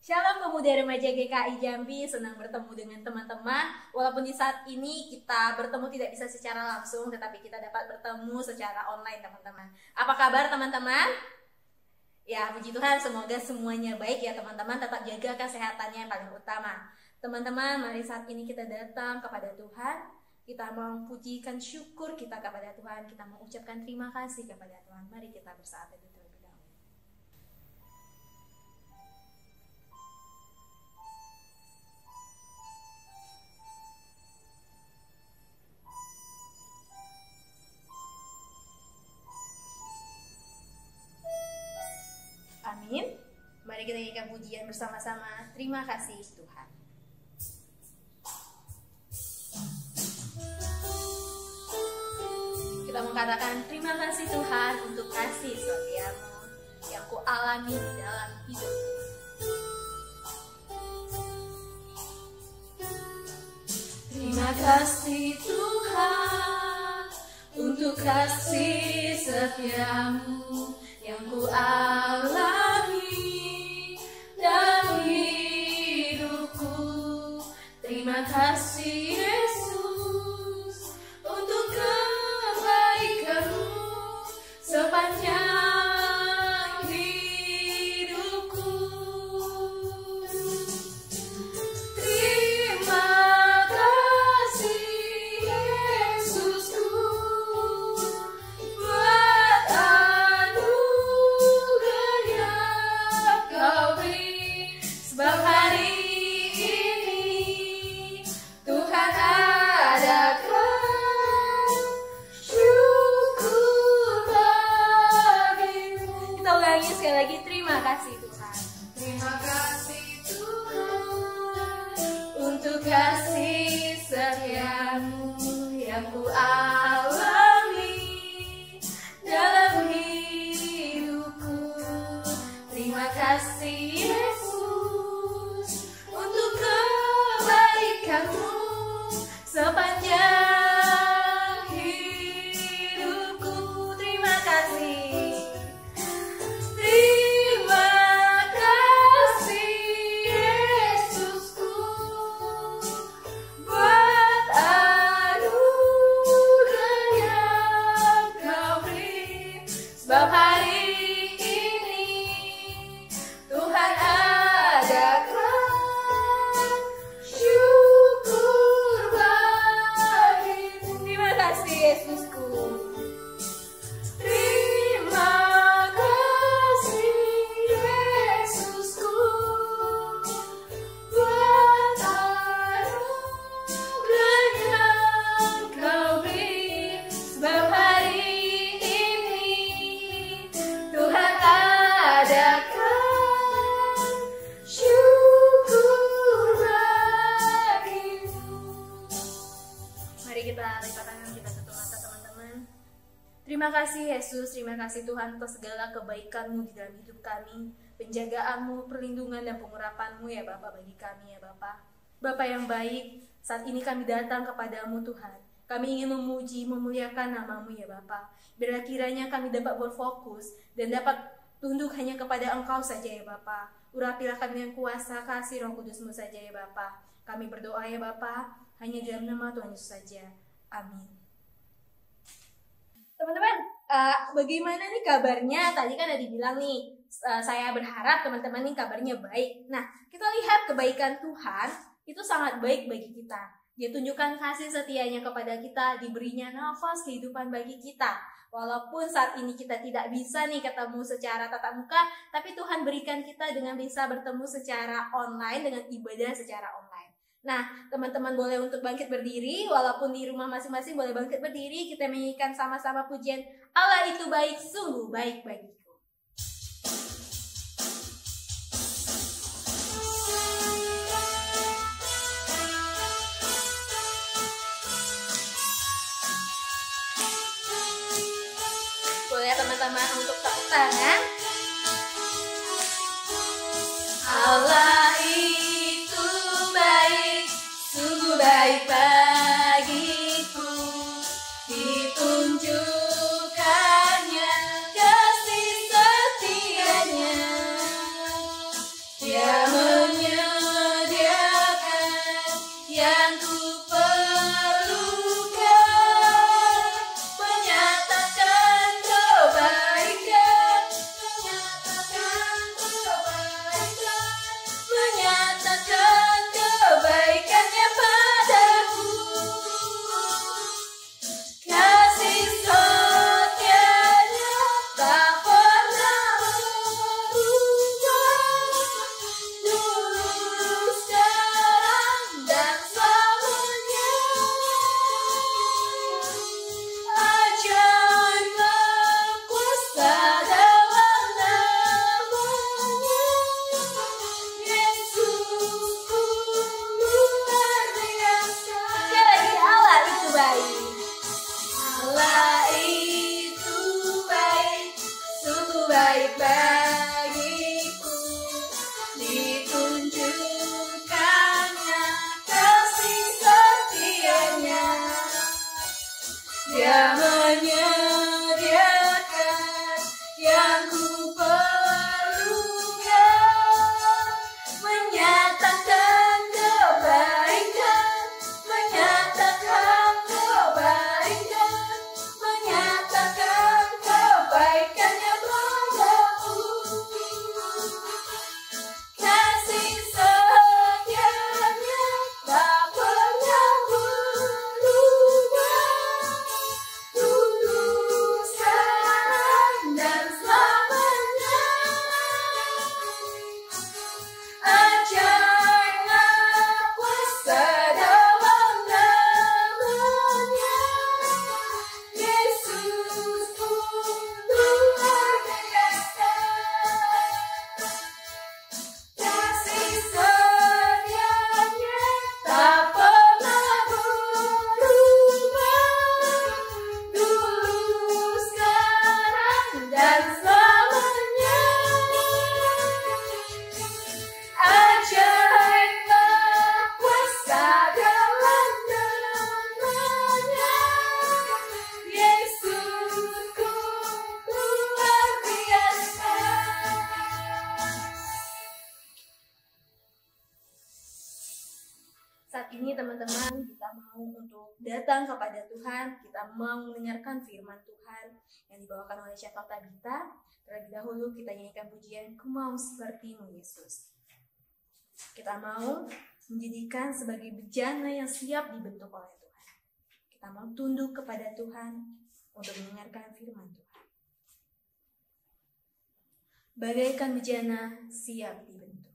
Shalom pemuda remaja GKI Jambi, senang bertemu dengan teman-teman. Walaupun di saat ini kita bertemu tidak bisa secara langsung, tetapi kita dapat bertemu secara online teman-teman. Apa kabar teman-teman? Ya puji Tuhan, semoga semuanya baik ya teman-teman. Tetap jaga kesehatannya yang paling utama. Teman-teman, mari saat ini kita datang kepada Tuhan. Kita mau pujikan syukur kita kepada Tuhan. Kita mau ucapkan terima kasih kepada Tuhan. Mari kita bersaat teduh terlebih dahulu. Amin. Mari kita nyanyikan pujian bersama-sama. Terima kasih Tuhan. Kita mengatakan terima kasih Tuhan untuk kasih setiamu yang ku alami di dalam hidupku. Terima kasih Tuhan untuk kasih setiamu yang ku alami dalam hidupku. Terima kasih Yesus untuk kebaikanmu sepanjang hidupku. Terima kasih Yesusku buat anugerah yang Kau beri, sebab hari ini Tuhan adakan syukur bagimu. Kita ulangi sekali lagi, terima kasih Tuhan. Terima kasih Tuhan untuk kasih setiamu yang ku alami dalam hidupku. Terima kasih Yesus untuk kebaikanmu sepanjang hidupku. Terima kasih. Terima kasih Yesusku buat anugerah yang Kau beri, sebab hari ini Tuhan adakan syukur bagimu. Terima kasih Yesusku. Terima kasih Yesusku buat anugerah yang Kau beri, sebab hari ini Tuhan adakan syukur bagimu. Mari kita lipat tangan, kita tutup mata teman-teman. Terima kasih Yesus, terima kasih Tuhan atas segala kebaikan-Mu di dalam hidup kami, penjagaan-Mu, perlindungan dan pengurapan-Mu ya Bapa bagi kami ya Bapa. Bapa yang baik, saat ini kami datang kepadamu Tuhan. Kami ingin memuji, memuliakan nama-Mu ya Bapa. Biarlah kiranya kami dapat berfokus dan dapat tunduk hanya kepada Engkau saja ya Bapa. Urapilah kami dengan kuasa kasih Roh Kudus-Mu saja ya Bapa. Kami berdoa ya Bapa, hanya dalam nama Tuhan Yesus saja. Amin. Teman-teman, bagaimana nih kabarnya? Tadi kan ada dibilang nih, saya berharap teman-teman nih kabarnya baik. Nah, kita lihat kebaikan Tuhan itu sangat baik bagi kita. Dia tunjukkan kasih setianya kepada kita, diberinya nafas kehidupan bagi kita. Walaupun saat ini kita tidak bisa nih ketemu secara tatap muka, tapi Tuhan berikan kita dengan bisa bertemu secara online, dengan ibadah secara online. Nah, teman-teman boleh untuk bangkit berdiri, walaupun di rumah masing-masing boleh bangkit berdiri. Kita menyanyikan sama-sama pujian Allah itu baik, sungguh baik bagiku. Boleh teman-teman untuk tepuk tangan. Allah itu baik, sungguh baik bagiku. Ditunjukkannya kasih setianya. Dia Saat ini teman-teman, kita mau untuk datang kepada Tuhan, kita mau mendengarkan firman Tuhan yang dibawakan oleh Chantal Tabita. Terlebih dahulu kita nyanyikan pujian, Ku Mau Seperti-Mu Yesus. Kita mau menjadikan sebagai bejana yang siap dibentuk oleh Tuhan. Kita mau tunduk kepada Tuhan untuk mendengarkan firman Tuhan. Bagaikan bejana siap dibentuk.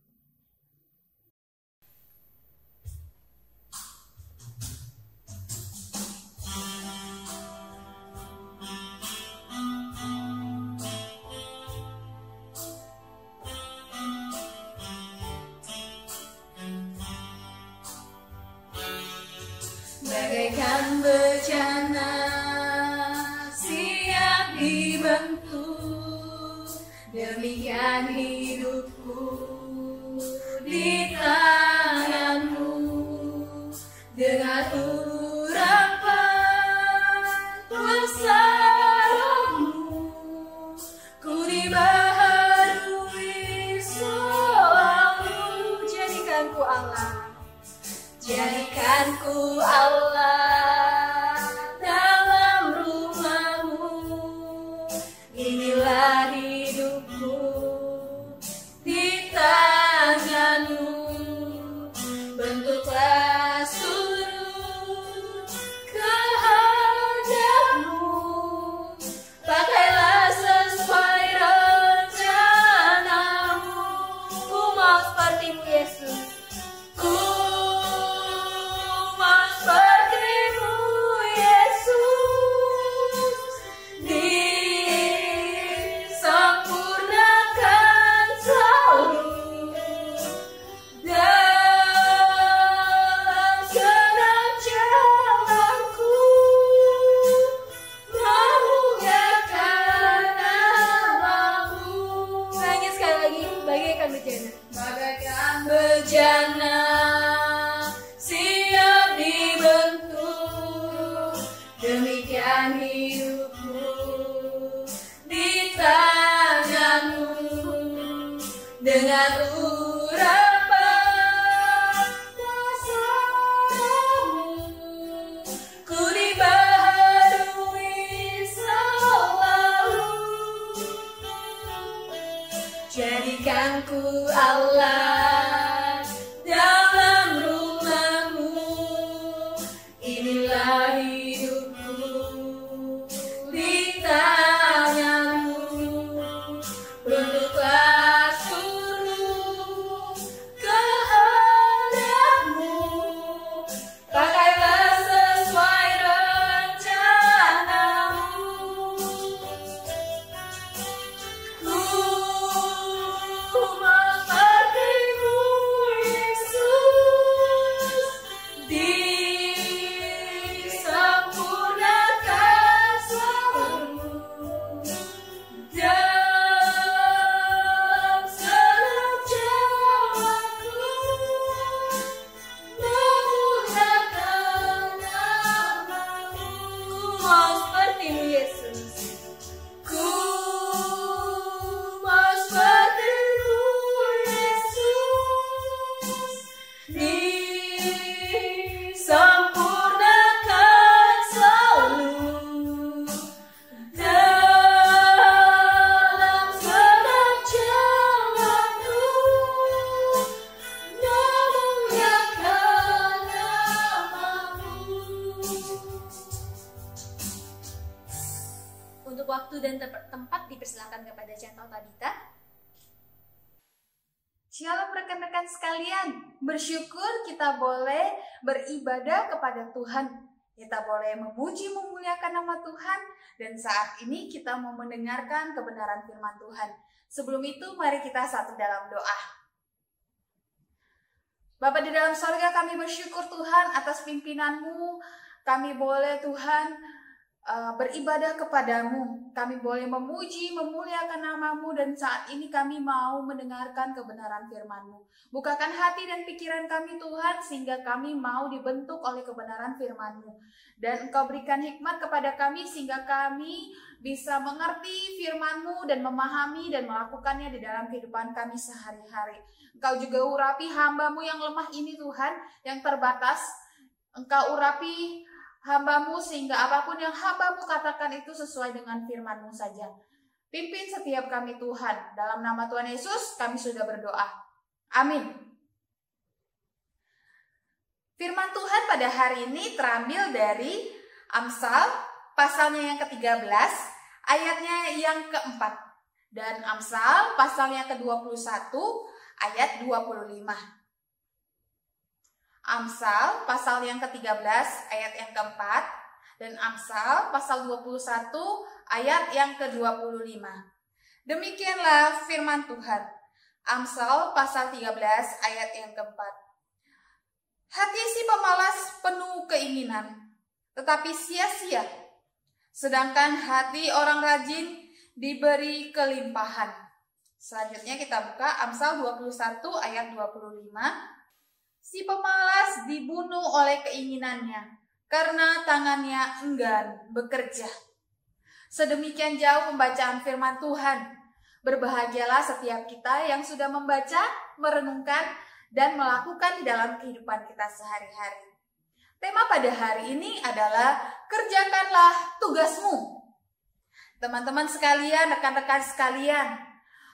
Bagaikan bejana siap dibentuk, demikian hidupku di tangan-Mu. Dengan urapan kuasa Roh-Mu, ku dibaharui selalu. Jadikanku Allah, jadikanku Allah dalam rumah-Mu. Inilah hidupku di tangan-Mu. Bentuklah seluruh kehendak-Mu. Pakailah sesuai rencana-Mu. Ku mau seperti-Mu Yesus. Ku mau seperti-Mu Yesus. Disempurnakan selalu dalam genap jalanku. Memuliakan nama-Mu. Nyanyi sekali lagi, bagaikan bejana. Bagaikan bejana siap dibentuk, demikian hidupku di tangan-Mu. Dengan urapan kuasa Roh-Mu, ku dibaharui selalu. Jadikanku Allah dalam rumah-Mu. Inilah hidupku di tangan-Mu. Bentuklah seluruh kehendak-Mu. Pakailah sesuai rencana-Mu. Ku mau seperti-Mu Yesus. Disempurnakan selalu dalam senam jalanku. Memuliakan nama-Mu. Ku mau seperti-Mu Yesus. Ku mau seperti-Mu Yesus. Disempurnakan selalu dalam senam jalanku. Memuliakan nama-Mu. Untuk waktu dan tempat dipersilakan kepada Chantal Tabita. Shalom rekan-rekan sekalian, bersyukur kita boleh beribadah kepada Tuhan. Kita boleh memuji memuliakan nama Tuhan, dan saat ini kita mau mendengarkan kebenaran firman Tuhan. Sebelum itu mari kita satu dalam doa. Bapa di dalam sorga, kami bersyukur Tuhan atas pimpinan-Mu. Kami boleh Tuhan beribadah kepadamu, kami boleh memuji, memuliakan nama-Mu, dan saat ini kami mau mendengarkan kebenaran firman-Mu. Bukakan hati dan pikiran kami Tuhan, sehingga kami mau dibentuk oleh kebenaran firman-Mu. Dan Engkau berikan hikmat kepada kami, sehingga kami bisa mengerti firman-Mu dan memahami dan melakukannya di dalam kehidupan kami sehari-hari. Engkau juga urapi hamba-Mu yang lemah ini Tuhan, yang terbatas. Engkau urapi hamba-Mu sehingga apapun yang hamba-Mu katakan itu sesuai dengan firman-Mu saja. Pimpin setiap kami Tuhan. Dalam nama Tuhan Yesus kami sudah berdoa. Amin. Firman Tuhan pada hari ini terambil dari Amsal pasalnya yang ke-13 ayatnya yang ke-4. Dan Amsal pasalnya ke-21 ayat 25. Amsal pasal yang ke-13 ayat yang ke-4 dan Amsal pasal 21 ayat yang ke-25. Demikianlah firman Tuhan. Amsal pasal 13 ayat yang ke-4. Hati si pemalas penuh keinginan, tetapi sia-sia. Sedangkan hati orang rajin diberi kelimpahan. Selanjutnya kita buka Amsal 21 ayat 25. Si pemalas dibunuh oleh keinginannya, karena tangannya enggan bekerja. Sedemikian jauh pembacaan firman Tuhan. Berbahagialah setiap kita yang sudah membaca, merenungkan, dan melakukan di dalam kehidupan kita sehari-hari. Tema pada hari ini adalah kerjakanlah tugasmu. Teman-teman sekalian, rekan-rekan sekalian,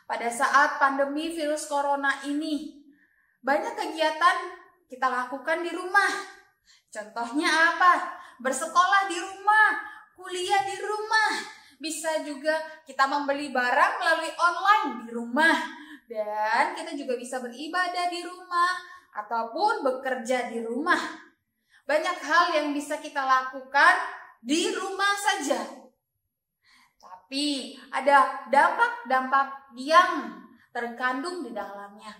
pada saat pandemi virus corona ini, banyak kegiatan kita lakukan di rumah. Contohnya apa? Bersekolah di rumah, kuliah di rumah. Bisa juga kita membeli barang melalui online di rumah. Dan kita juga bisa beribadah di rumah ataupun bekerja di rumah. Banyak hal yang bisa kita lakukan di rumah saja. Tapi ada dampak-dampak yang terkandung di dalamnya.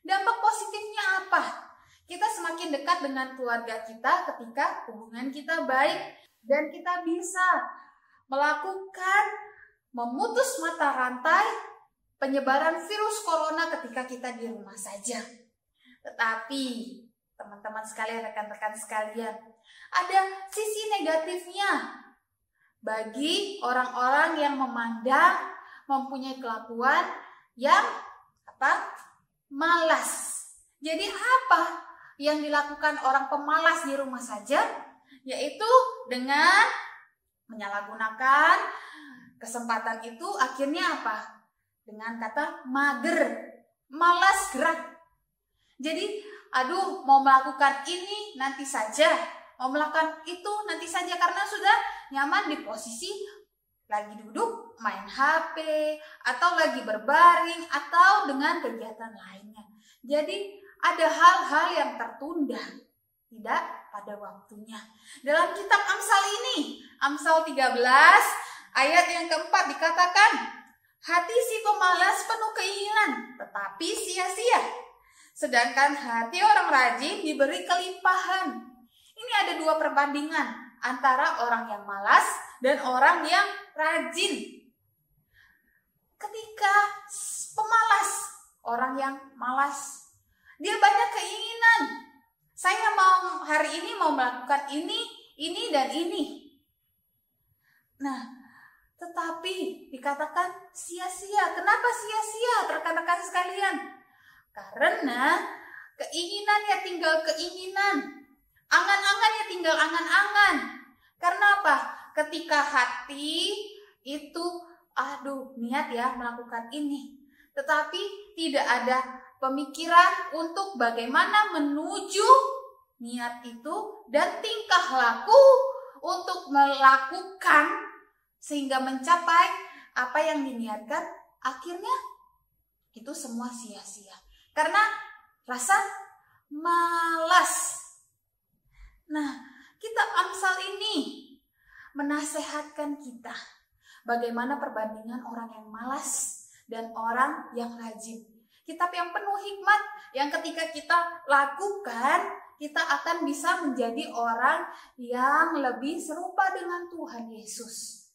Dampak positifnya apa? Kita semakin dekat dengan keluarga kita ketika hubungan kita baik dan kita bisa melakukan memutus mata rantai penyebaran virus corona ketika kita di rumah saja. Tetapi teman-teman sekalian, rekan-rekan sekalian, ada sisi negatifnya bagi orang-orang yang mempunyai kelakuan yang malas. Jadi apa yang dilakukan orang pemalas di rumah saja? Yaitu dengan menyalahgunakan kesempatan itu akhirnya apa? Dengan kata mager, malas gerak. Jadi mau melakukan ini nanti saja, mau melakukan itu nanti saja karena sudah nyaman di posisi lagi duduk main HP atau lagi berbaring atau dengan kegiatan lainnya. Jadi ada hal-hal yang tertunda, tidak pada waktunya. Dalam kitab Amsal ini, Amsal 13 ayat yang ke-4 dikatakan, hati si pemalas penuh keinginan, tetapi sia-sia. Sedangkan hati orang rajin diberi kelimpahan. Ini ada dua perbandingan antara orang yang malas dan orang yang rajin. Ketika pemalas, orang yang malas, dia banyak keinginan. Saya hari ini mau melakukan ini dan ini. Nah, tetapi dikatakan sia-sia. Kenapa sia-sia, rekan-rekan sekalian? Karena keinginan ya tinggal keinginan. Angan-angan ya tinggal angan-angan. Karena apa? Ketika hati itu, niat ya melakukan ini. Tetapi tidak ada pemikiran untuk bagaimana menuju niat itu dan tingkah laku untuk melakukan sehingga mencapai apa yang diniatkan, akhirnya itu semua sia-sia. Karena rasa malas. Nah, kitab Amsal ini menasehatkan kita bagaimana perbandingan orang yang malas dan orang yang rajin. Kitab yang penuh hikmat yang ketika kita lakukan, kita akan bisa menjadi orang yang lebih serupa dengan Tuhan Yesus.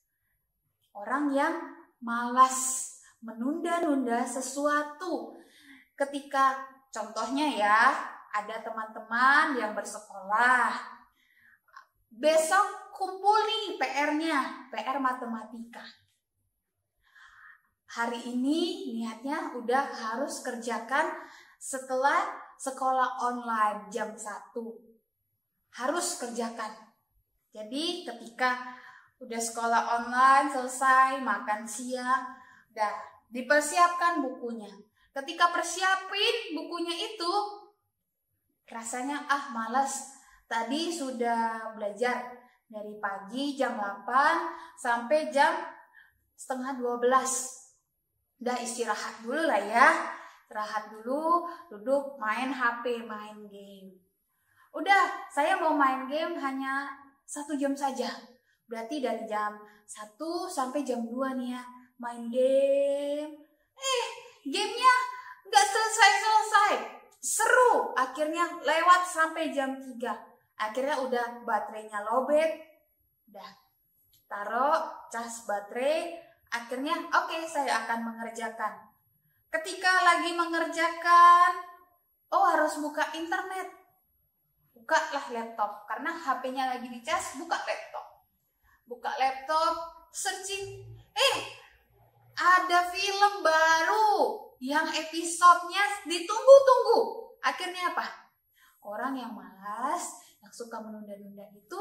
Orang yang malas menunda-nunda sesuatu. Ketika contohnya ya, ada teman-teman yang bersekolah. Besok kumpul nih PR-nya, PR matematika. Hari ini niatnya udah harus kerjakan setelah sekolah online jam 1. Harus kerjakan. Jadi ketika udah sekolah online selesai, makan siang, udah dipersiapkan bukunya. Ketika persiapin bukunya itu, rasanya malas. Tadi sudah belajar dari pagi jam 8 sampai jam setengah 12. Udah istirahat dulu lah ya. Istirahat dulu, duduk main HP, main game. Udah, saya mau main game hanya 1 jam saja. Berarti dari jam 1 sampai jam 2 nih ya, main game. Gamenya nggak selesai-selesai. Seru, akhirnya lewat sampai jam 3. Akhirnya udah baterainya lowbat, udah taruh cas baterai, akhirnya oke, saya akan mengerjakan. Ketika lagi mengerjakan, harus buka internet. Bukalah laptop, karena HP-nya lagi dicas, buka laptop. Buka laptop, searching, ada film baru yang episodenya ditunggu-tunggu. Akhirnya apa? Orang yang malas, yang suka menunda-nunda itu,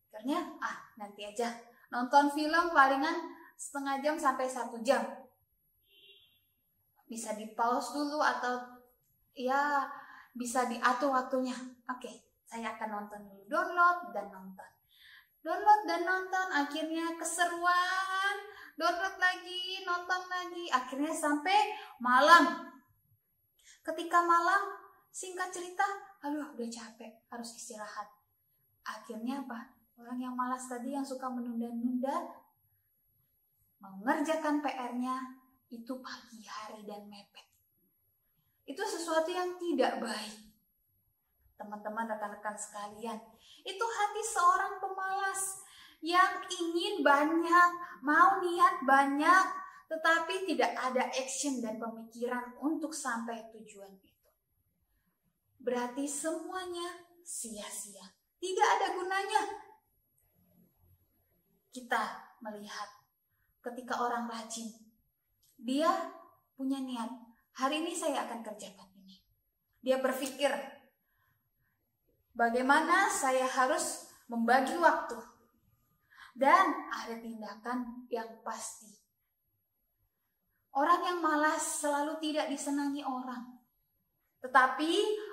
akhirnya nanti aja. Nonton film palingan setengah jam sampai 1 jam. Bisa di pause dulu atau ya bisa diatur waktunya. Oke, saya akan nonton dulu. Download dan nonton. Download dan nonton, akhirnya keseruan. Download lagi, nonton lagi. Akhirnya sampai malam. Ketika malam, singkat cerita, udah capek, harus istirahat. Akhirnya apa? Orang yang malas tadi, yang suka menunda-nunda, mengerjakan PR-nya itu pagi hari dan mepet. Itu sesuatu yang tidak baik. Teman-teman, rekan-rekan sekalian, itu hati seorang pemalas yang ingin banyak, mau niat banyak, tetapi tidak ada action dan pemikiran untuk sampai tujuan itu. Berarti semuanya sia-sia, tidak ada gunanya. Kita melihat ketika orang rajin, dia punya niat, hari ini saya akan kerjakan ini. Dia berpikir, bagaimana saya harus membagi waktu, dan ada tindakan yang pasti. Orang yang malas selalu tidak disenangi orang. Tetapi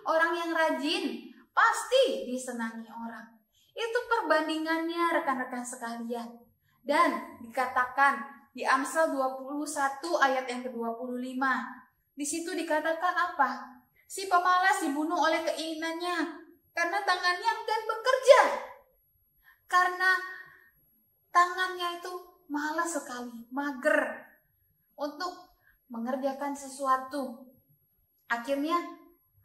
orang yang rajin pasti disenangi orang. Itu perbandingannya rekan-rekan sekalian. Dan dikatakan di Amsal 21 ayat yang ke-25. Di situ dikatakan apa? Si pemalas dibunuh oleh keinginannya karena tangannya enggan bekerja. Karena tangannya itu malas sekali, mager untuk mengerjakan sesuatu. Akhirnya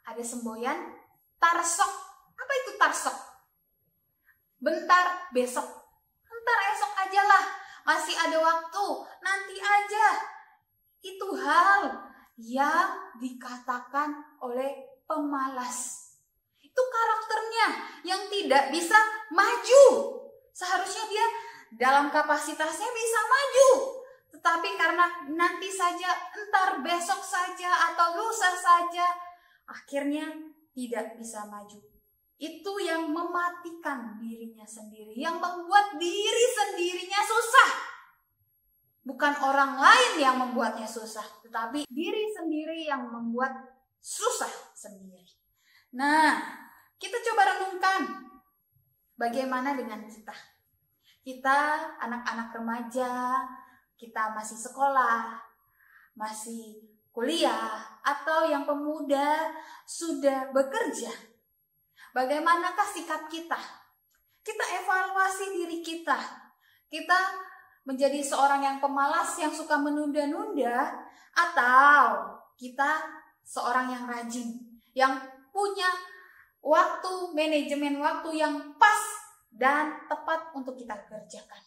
ada semboyan tarsok. Apa itu tarsok? Bentar, besok. Bentar, esok aja lah. Masih ada waktu, nanti aja. Itu hal yang dikatakan oleh pemalas. Itu karakternya yang tidak bisa maju. Seharusnya dia dalam kapasitasnya bisa maju. Tetapi karena nanti saja, entar, besok saja, atau lusa saja, akhirnya tidak bisa maju. Itu yang mematikan dirinya sendiri, yang membuat diri sendirinya susah. Bukan orang lain yang membuatnya susah, tetapi diri sendiri yang membuat susah sendiri. Nah, kita coba renungkan bagaimana dengan kita. Kita anak-anak remaja, kita masih sekolah, masih kuliah, atau yang pemuda sudah bekerja. Bagaimanakah sikap kita? Kita evaluasi diri kita. Kita menjadi seorang yang pemalas, yang suka menunda-nunda, atau kita seorang yang rajin, yang punya waktu, manajemen waktu yang pas dan tepat untuk kita kerjakan.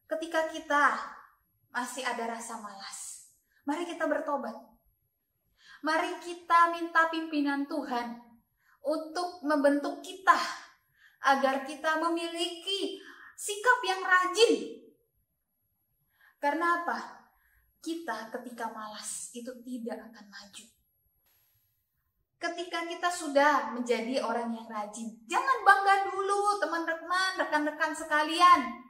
Ketika kita masih ada rasa malas, mari kita bertobat. Mari kita minta pimpinan Tuhan untuk membentuk kita agar kita memiliki sikap yang rajin. Karena apa? Kita ketika malas itu tidak akan maju. Ketika kita sudah menjadi orang yang rajin, jangan bangga dulu teman-teman, rekan-rekan sekalian.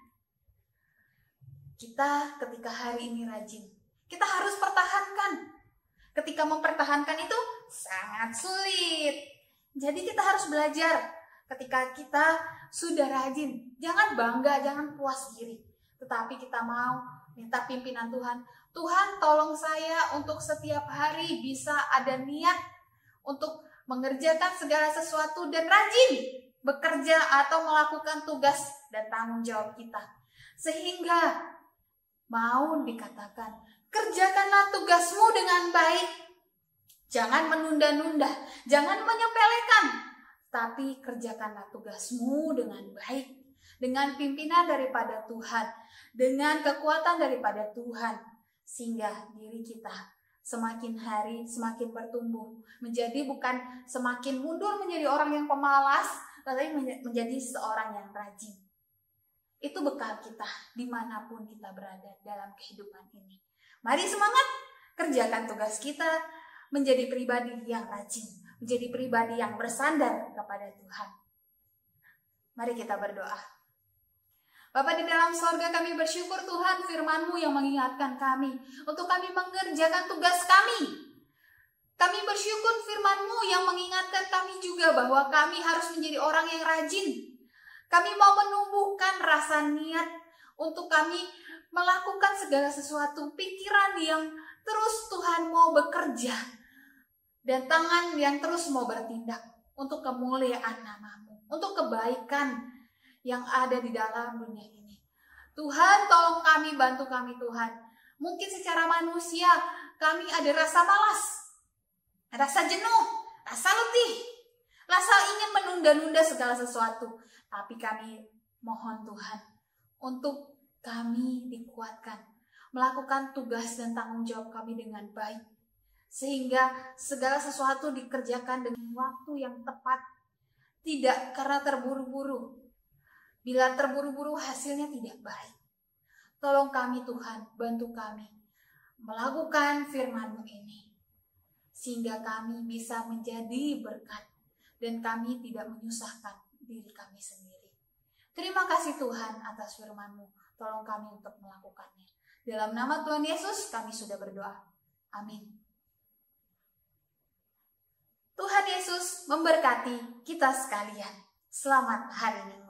Kita ketika hari ini rajin, kita harus pertahankan. Ketika mempertahankan itu sangat sulit. Jadi kita harus belajar. Ketika kita sudah rajin, jangan bangga, jangan puas diri. Tetapi kita mau minta pimpinan Tuhan. Tuhan, tolong saya untuk setiap hari bisa ada niat untuk mengerjakan segala sesuatu dan rajin bekerja atau melakukan tugas dan tanggung jawab kita. Sehingga mau dikatakan, kerjakanlah tugasmu dengan baik. Jangan menunda-nunda, jangan menyepelekan, tapi kerjakanlah tugasmu dengan baik. Dengan pimpinan daripada Tuhan, dengan kekuatan daripada Tuhan, sehingga diri kita semakin hari semakin bertumbuh, menjadi bukan semakin mundur menjadi orang yang pemalas, tetapi menjadi seorang yang rajin. Itu bekal kita dimanapun kita berada dalam kehidupan ini. Mari semangat, kerjakan tugas kita, menjadi pribadi yang rajin, menjadi pribadi yang bersandar kepada Tuhan. Mari kita berdoa. Bapa di dalam sorga, kami bersyukur Tuhan firman-Mu yang mengingatkan kami untuk kami mengerjakan tugas kami. Kami bersyukur firman-Mu yang mengingatkan kami juga bahwa kami harus menjadi orang yang rajin. Kami mau menumbuhkan rasa niat untuk kami melakukan segala sesuatu, pikiran yang terus Tuhan mau bekerja, dan tangan yang terus mau bertindak untuk kemuliaan nama-Mu, untuk kebaikan yang ada di dalam dunia ini. Tuhan, tolong kami, bantu kami Tuhan. Mungkin secara manusia kami ada rasa malas, rasa jenuh, rasa letih, rasa ingin menunda-nunda segala sesuatu. Tapi kami mohon Tuhan untuk kami dikuatkan, melakukan tugas dan tanggung jawab kami dengan baik. Sehingga segala sesuatu dikerjakan dengan waktu yang tepat, tidak karena terburu-buru. Bila terburu-buru hasilnya tidak baik. Tolong kami Tuhan, bantu kami melakukan firman-Mu ini. Sehingga kami bisa menjadi berkat dan kami tidak menyusahkan diri kami sendiri. Terima kasih Tuhan atas firman-Mu. Tolong kami untuk melakukannya. Dalam nama Tuhan Yesus kami sudah berdoa. Amin. Tuhan Yesus memberkati kita sekalian. Selamat hari Minggu.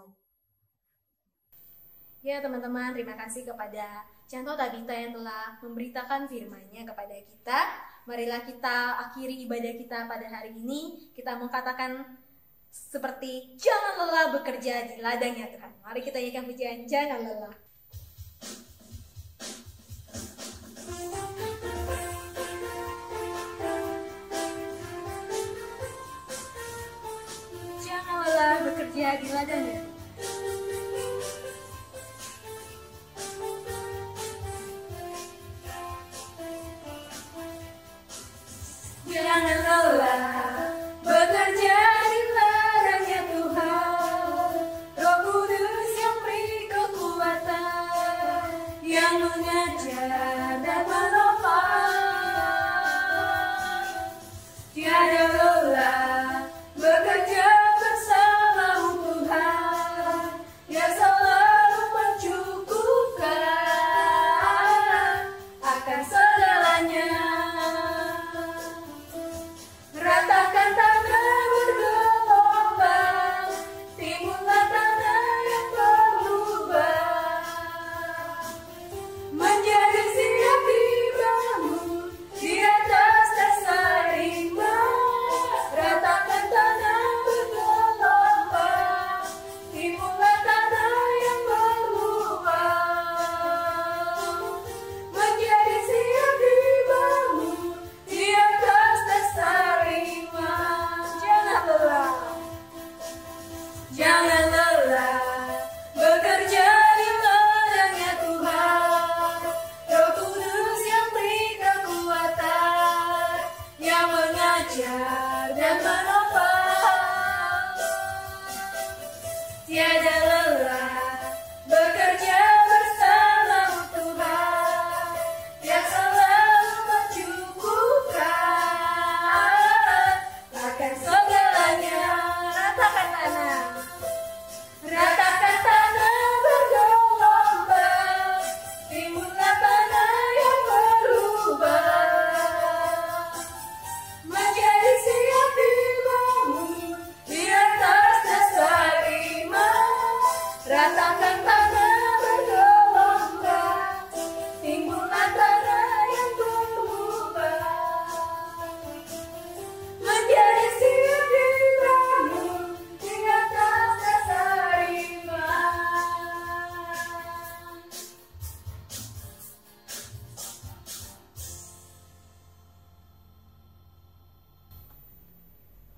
Ya teman-teman, terima kasih kepada Canto Tabita yang telah memberitakan firman-Nya kepada kita. Marilah kita akhiri ibadah kita pada hari ini. Kita mengatakan seperti jangan lelah bekerja di ladangnya Tuhan. Mari kita nyanyikan pujian jangan lelah. Jangan lelah bekerja di ladangnya. Jangan lelah bekerja di ladangnya Tuhan. Roh Kudus yang beri kekuatan, yang mengajar dan menopang. Tiada lelah bekerja bersamamu Tuhan, yang selalu mencukupkan akan segalanya. Ratakan tanah bergelombang, timbullah tanah yang berlubang, menjadi siap dibangun di atas dasar iman. Ratakan tanah bergelombang, dan menopang. Tiada lelah bekerja bersama Tuhan yang selalu mencukupkan akan segalanya. Ratakan tanah, ratakan tanah bergelombang, timbullah tanah yang berubah menjadi siap dibangun di atas dasar iman. Ratakan tanah bergelombang, timbullah tanah yang berubah menjadi siap dibangun di atas dasar iman.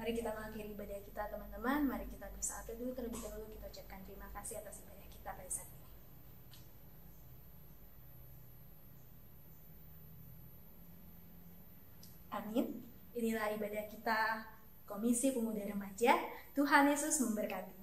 Mari kita mengakhiri ibadah kita, teman-teman. Mari kita bersaat teduh terlebih dahulu. Kita ucapkan terima kasih atas ibadah kita pada saat ini. Amin. Inilah ibadah kita Komisi Pemuda Remaja. Tuhan Yesus memberkati.